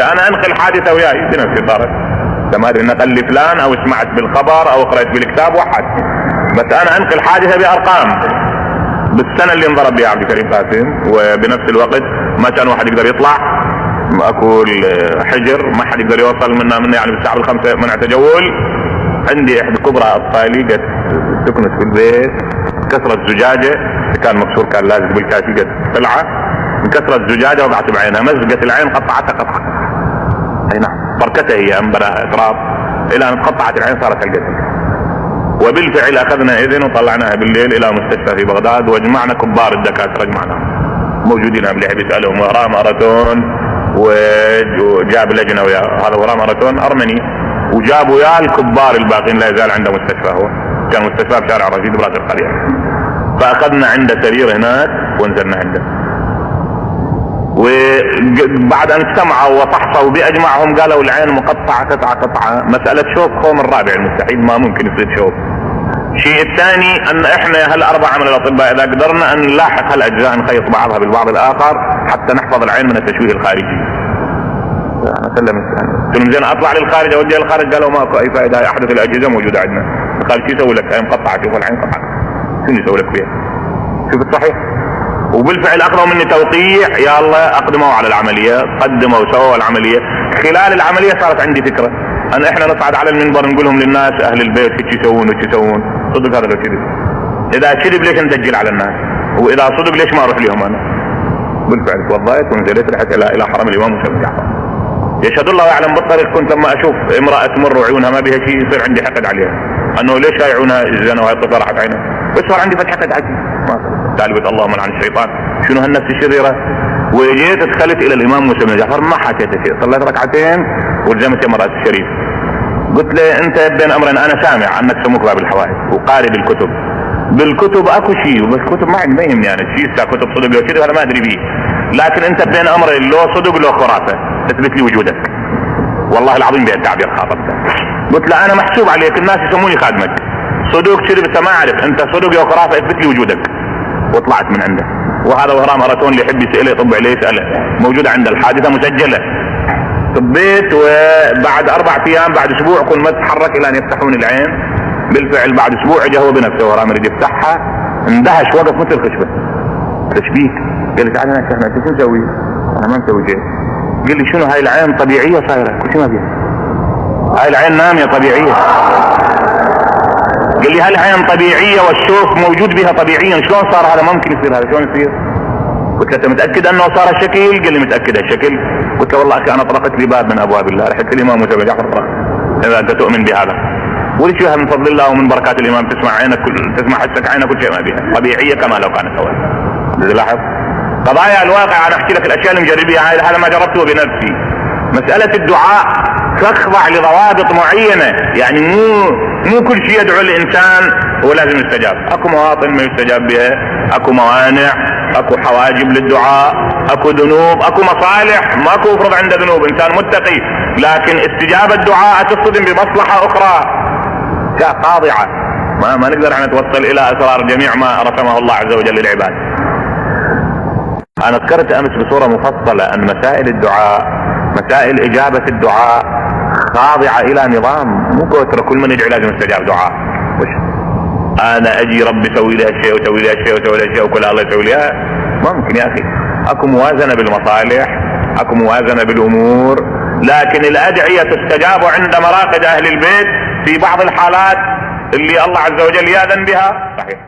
انا انقل حادثة وياي بنفسي صارت، ما ادري نقل لي فلان او سمعت بالخبر او قرأت بالكتاب واحد، بس انا انقل حادثة بارقام بالسنة اللي انضرب بها عبد الكريم قاسم، وبنفس الوقت ما كان واحد يقدر يطلع، اكو حجر ما حد يقدر يوصل منه يعني بالساعة بالخمسة منع تجول. عندي احدى كبرى اطفالي قد تكنس في البيت، كسرت زجاجة، كان مكسور كان لازق بالكاشي قد طلعة، انكسرت زجاجة وقعت بعينها، مزقت العين قطعتها قطعة، اي نعم فركتها هي انبرا اطراف الى ان قطعت العين صارت القتل. وبالفعل اخذنا اذن وطلعناها بالليل الى مستشفى في بغداد، وجمعنا كبار الدكاترة جمعناهم موجودين قبل بيسألهم، وراء ماراثون وجاب لجنة وياه، هذا وراء ماراثون ارمني، وجابوا وياه الكبار الباقين، لا يزال عنده مستشفى، هو كان مستشفى في شارع رشيد براس القرية. فاخذنا عنده سرير هناك ونزلنا عنده، وبعد ان اجتمعوا وفحصوا باجمعهم قالوا العين مقطعة قطعة، مسألة شوك قوم الرابع المستحيل، ما ممكن يصير شوك. الشيء الثاني ان احنا هالاربعة من الاطباء اذا قدرنا ان نلاحق هالاجزاء نخيط بعضها بالبعض الاخر حتى نحفظ العين من التشويه الخارجي. انا سلم قلت زين اطلع للخارج اوجه للخارج، قالوا ماكو اي فائدة، هاي احدث الاجهزة موجودة عندنا. الخارج شو يسوي لك؟ هاي مقطعة، شوف العين قطعة، شنو يسوي لك فيها؟ شوف الصحيح. وبالفعل اخذوا مني توقيع، يا الله اقدموا على العملية، قدموا وسووا العملية. خلال العملية صارت عندي فكرة ان احنا نصعد على المنبر نقولهم للناس اهل البيت ايش يسوون وايش يسوون. صدق هذا لو كذب، اذا كذب ليش نسجل على الناس؟ واذا صدق ليش ما اروح لهم انا؟ بالفعل توضيت ونزلت رحت الى حرم الامام موسى بن جعفر. يشهد الله ويعلم بالطريق كنت لما اشوف امرأة تمر وعيونها ما بها شيء يصير عندي حقد عليها، انه ليش هاي عيونها الزنا وهي الطفلة راحت عينها، بس صار عندي فتح حقد عجيب. تعالى قلت اللهم لعن الشيطان، شنو هالنفس الشريرة. وجيت دخلت الى الامام موسى بن جعفر ما حكيت شيء، صليت ركعتين ولزمت مرات الشريف. قلت له انت بين امرين، انا سامع انك سموك باب الحوائج وقارئ بالكتب، بالكتب اكو شيء، بس كتب ما عندي ما يهمني انا الشيء، كتب صدق لو كذا انا ما ادري بيه، لكن انت بين امرين لو صدق لو خرافه اثبت لي وجودك. والله العظيم بهالتعبير خاطبته. قلت له انا محسوب عليك، الناس يسموني خادمك، صدق كذب ما اعرف، انت صدق لو خرافه اثبت لي وجودك. وطلعت من عنده. وهذا وراء ماراثون اللي يحب يسأله يطب عليه يسأله، موجودة عند الحادثة مسجلة. طبيت وبعد 4 ايام بعد اسبوع كنت ما تتحرك الى ان يفتحون العين. بالفعل بعد اسبوع اجى هو بنفسه وراه مريد يفتحها، اندهش وقف مثل الخشبة. تشبيك. قال لي تعال هنا شيخنا انت شو مسوي؟ انا ما مسوي شيء. قال لي شنو هاي العين طبيعية صايرة؟ قلت ما بيها. هاي العين نامية طبيعية. قال لي هاي العين طبيعية والشوف موجود بها طبيعيا، شلون صار هذا؟ ممكن يصير هذا، شلون يصير؟ قلت له انت متأكد انه صار الشكل؟ قال لي متأكد الشكل. قلت له والله اخي انا طرقت لي باب من ابواب الله، رحت الامام موسى بن جعفر طرق اذا انت تؤمن بهذا. وليش من فضل الله ومن بركات الامام تسمع عينك تسمع حسك عينك كل شيء ما بها طبيعية كما لو كانت اول. لاحظ قضايا الواقع، انا احكي لك الاشياء اللي مجربيها، هذا ما جربته بنفسي. مسألة الدعاء تخضع لضوابط معينة، يعني مو كل شيء يدعو الانسان هو لازم يستجاب، اكو مواطن ما يستجاب بها، اكو موانع، اكو حواجب للدعاء، اكو ذنوب، اكو مصالح، ماكو يفرض عنده ذنوب، انسان متقي، لكن استجابة الدعاء تصطدم بمصلحة اخرى خاضعة، ما نقدر احنا نتوصل الى اسرار جميع ما رسمه الله عز وجل للعباد. انا ذكرت امس بصورة مفصلة ان مسائل الدعاء، مسائل اجابة الدعاء خاضعة الى نظام، مو كثرة كل من يدعي لازم يستجاب دعاء. انا اجي ربي سوي لي هالشيء وسوي لي هالشيء وسوي لي هالشيء وكل الله يسوي لي، ممكن يا اخي. اكو موازنة بالمصالح، اكو موازنة بالامور، لكن الادعية تستجاب عند مراقد اهل البيت في بعض الحالات اللي الله عز وجل يأذن بها. صحيح.